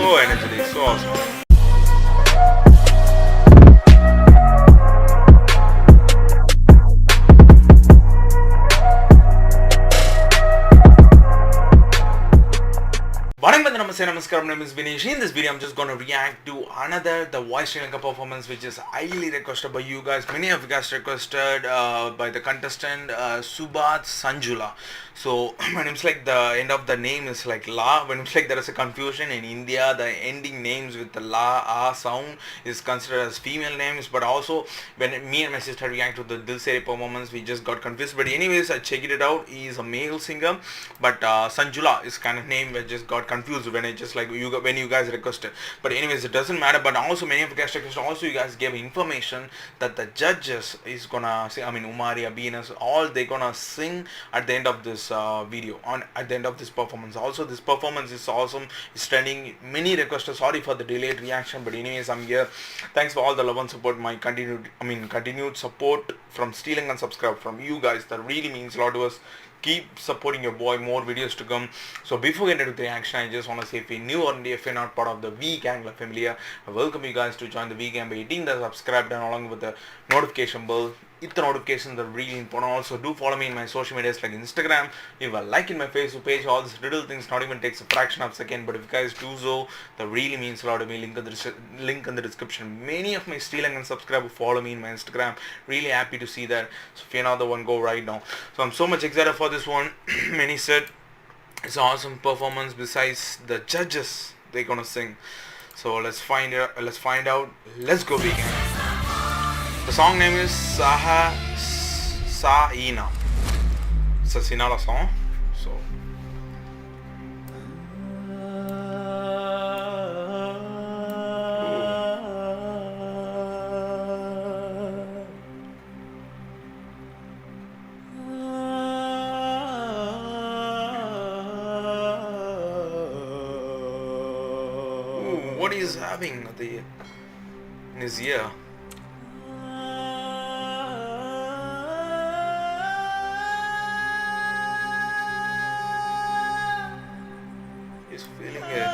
so energetic, so awesome. Namaskar, my name is Vinesh. In this video, I'm just going to react to another The Voice Sri Lanka performance, which is highly requested by you guys. Many of you guys requested by the contestant Subath Sanjula. So when it's like the end of the name is like La, when it's like there is a confusion in India, the ending names with the La, A sound is considered as female names. But also when me and my sister react to the Dil Se performance, we just got confused. But anyways, I checked it out. He is a male singer, but Sanjula is kind of name that just got confused when it just like when you guys requested. But anyways, it doesn't matter. But also many of you guys requested. Also you guys gave information that the judges is gonna say, Umari, Venus, all they gonna sing at the end of this video, at the end of this performance. Also this performance is awesome. It's trending. Many requested. Sorry for the delayed reaction, but anyways, I'm here. Thanks for all the love and support. My continued support from stealing and subscribe from you guys. That really means a lot to us. Keep supporting your boy, more videos to come. So before getting into the action, I just want to say, if you're new or if you're not part of the V Gang family, I welcome you guys to join the V Gang by hitting the subscribe button along with the notification bell. Hit the notifications are really important. Also do follow me in my social medias like Instagram. Leave a like in my Facebook page. All these little things not even takes a fraction of a second, but if you guys do so, that really means a lot to me. Link in the description. Many of my stealing and subscribers follow me in my Instagram. Really happy to see that. So if you're not the one, go right now. So I'm so much excited for this one. Many said it's an awesome performance. Besides the judges, they're gonna sing. So let's find out. Let's go, vegan. The song name is Saina. It's a Sinhala song. So what is having in his ear? He's feeling it.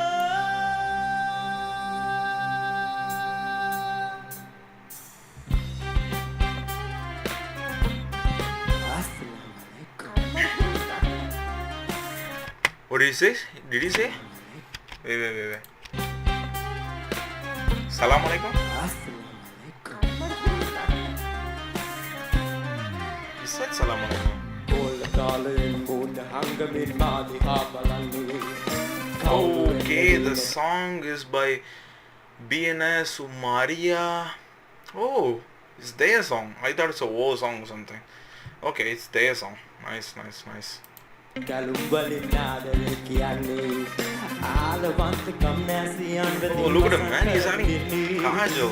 What did he say? Did he say? Wait. Salam alaikum? He said salam alaikum. Okay, the song is by BNS Umaria. Oh, it's their song. I thought it's a war song or something. Okay, it's their song. Nice. Oh, look at him, man. He's having kajal.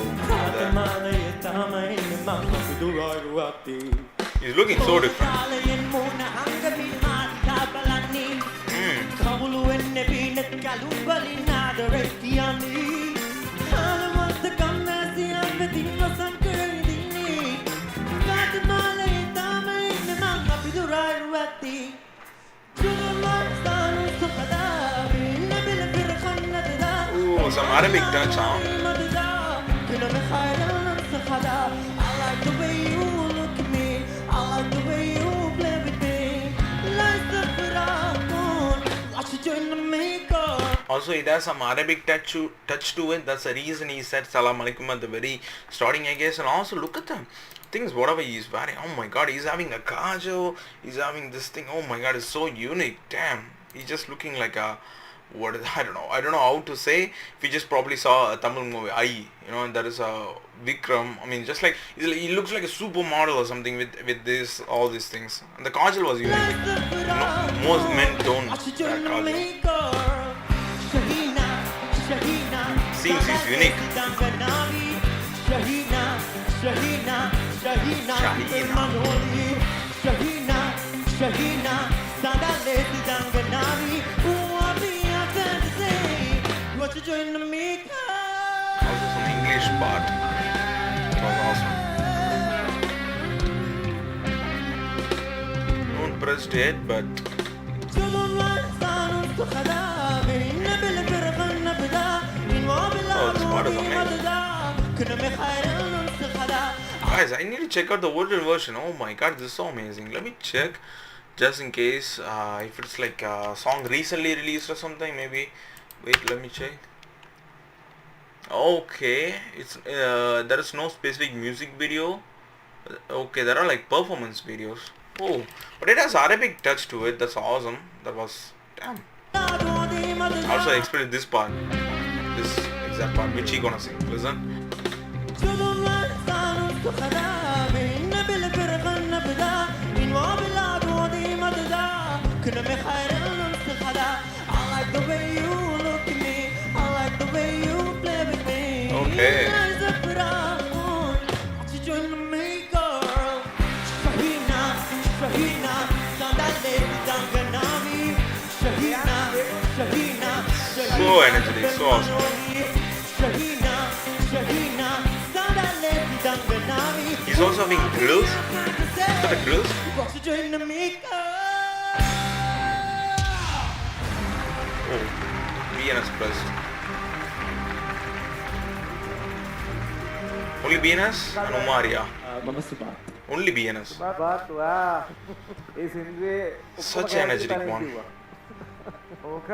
He's looking so different. Ooh, some Arabic touch sound. I like the way you look at me. I like the way you play with me. Also, it has some Arabic touch to it. That's the reason he said Salam Alaikum at the very starting, I guess. And also, look at the things, whatever he's wearing. Oh my god, he's having a kajal. He's having this thing. Oh my god, it's so unique. Damn. He's just looking like a... I don't know how to say. If you just probably saw a Tamil movie, and there is a Vikram. I mean, just like he looks like a supermodel or something with all these things. And the kajal was unique. Most men don't wear kajal. Seems he's unique. Shahina. Also some English part. It was awesome. No one pressed it, but Oh, this part is amazing. Guys, I need to check out the original version. Oh my god, this is so amazing. Let me check just in case if it's like a song recently released or something. Maybe. Wait, let me check. Okay, it's there is no specific music video. Okay, there are like performance videos. Oh, but it has Arabic touch to it. That's awesome. That was damn. Also, I expected this part, this exact part, which he gonna sing. Listen. Okay. So energetic, so awesome. He's also having grills. Look at the grills. Oh, BNS pressed. Only BNS and Omaria. Only BNS. Such an energetic one. ඕක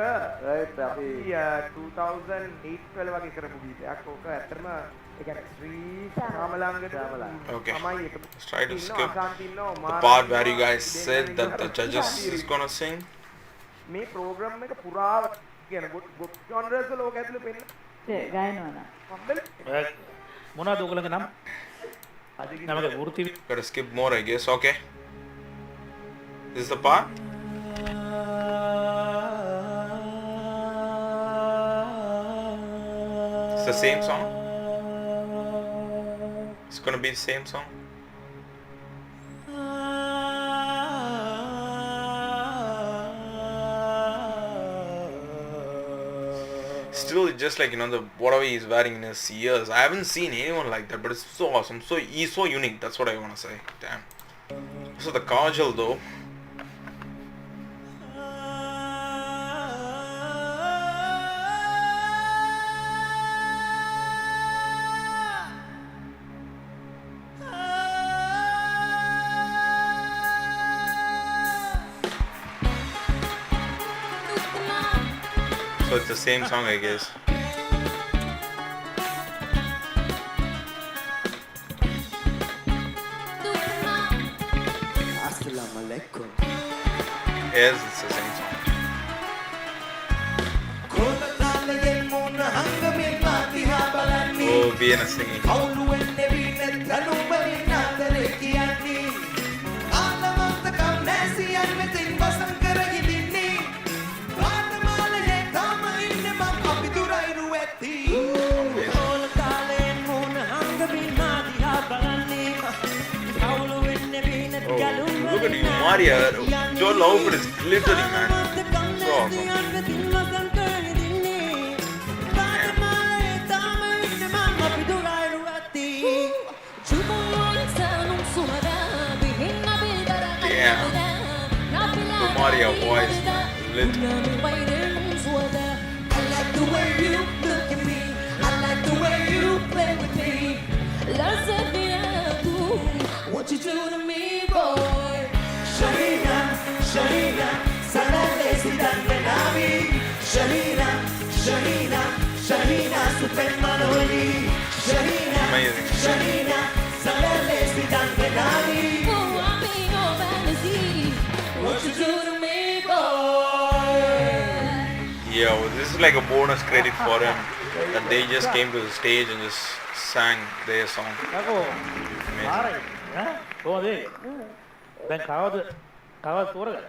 right අපි 2008 වල වගේ කරපු ගීතයක්. ඕක ඇත්තටම ඒ කියන්නේ ශ්‍රී ශාමලංගට Okay. තමයි එක Let's try to skip the part where you guys said that the judges is gonna sing. මේ ප්‍රෝග්‍රෑම් එක පුරාව කියන ගොඩ් ජොනරස් වල ඕක ඇතුලේ පෙන්න ගායනවන මොනවද ඔයගොල්ලන්ගේ නම? නමක වෘත්ති Gotta skip more, I guess. Okay. This is the part. It's the same song. It's gonna be the same song. Still, it's just like, you know, the whatever he's wearing in his ears. I haven't seen anyone like that, but it's so awesome. So he's so unique. That's what I wanna say. Damn. So the kajal though. So it's the same song, I guess. Yes, it's the same song. Oh, Vienna singing. Look at you, Maria. Your outfit is glittering, man. So awesome. Damn. Maria voice, lit. I like the way you look at me. I like the way you play with me. What you do to me, boy? Sharina, Sharina, Sanale Sidanganami. Sharina, Sharina, Sharina, Super Manoli. Sharina, Amazing. Sharina, Sanale Sidanganami. What you do to me, boy? Yeah, well, this is like a bonus credit for him that they just came to the stage and just sang their song. යකෝ ආරයි ඈ කොහොමද ඒ? දැන් කවද තෝරගන්න?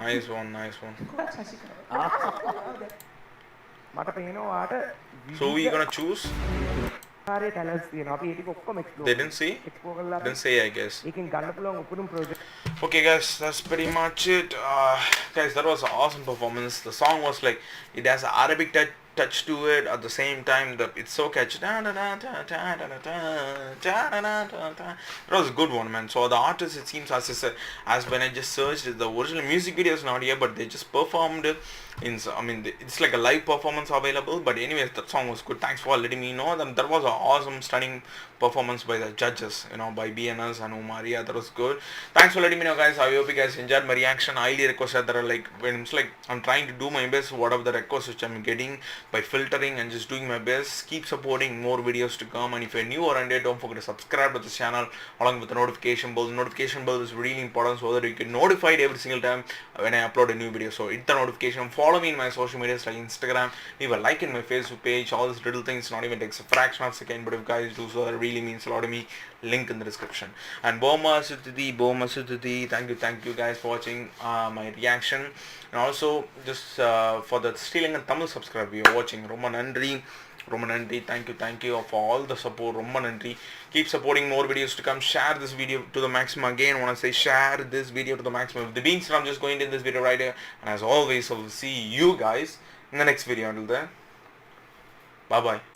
Nice one, nice one. මට පේනවා ආට So we gonna choose? කාර්ය talents තියෙනවා. අපි ඒ ටික ඔක්කොම They didn't see? එක්ස්ප්ලෝර් කරලා Didn't say, I guess. ඒකෙන් ගන්න පුළුවන් උපුරුම් project. Okay guys, that's pretty much it. Guys, that was an awesome performance. The song was like, it has an Arabic touch to it. At the same time, it's so catchy. It was a good one, man. So the artist, it seems, as when I just searched it, the original music video is not here, but they just performed it. I mean, it's like a live performance available. But anyways, that song was good. Thanks for letting me know. That was an awesome, stunning performance by the judges. By BNS and Umaria. That was good. Thanks for letting me know, guys. I hope you guys enjoyed my reaction. I highly request that when it's like I'm trying to do my best, whatever the requests which I'm getting by filtering and just doing my best. Keep supporting, more videos to come. And if you're new around here, don't forget to subscribe to this channel along with the notification bell. The notification bell is really important so that you get notified every single time when I upload a new video. So hit the notification. Follow me in my social medias like Instagram. Leave a like in my Facebook page. All these little things not even takes a fraction of a second, but if guys do so, that really means a lot to me. Link in the description. And Boma Sutiti, thank you guys for watching my reaction. And also just for the Sri Lankan Tamil subscriber you're watching, Romma Nandri, thank you for all the support. Romma Nandri. Keep supporting, more videos to come. Share this video to the maximum. Again, I want to say share this video to the maximum. With the being said, I'm just going to end this video right here. And as always, I will see you guys in the next video. Until then, bye bye.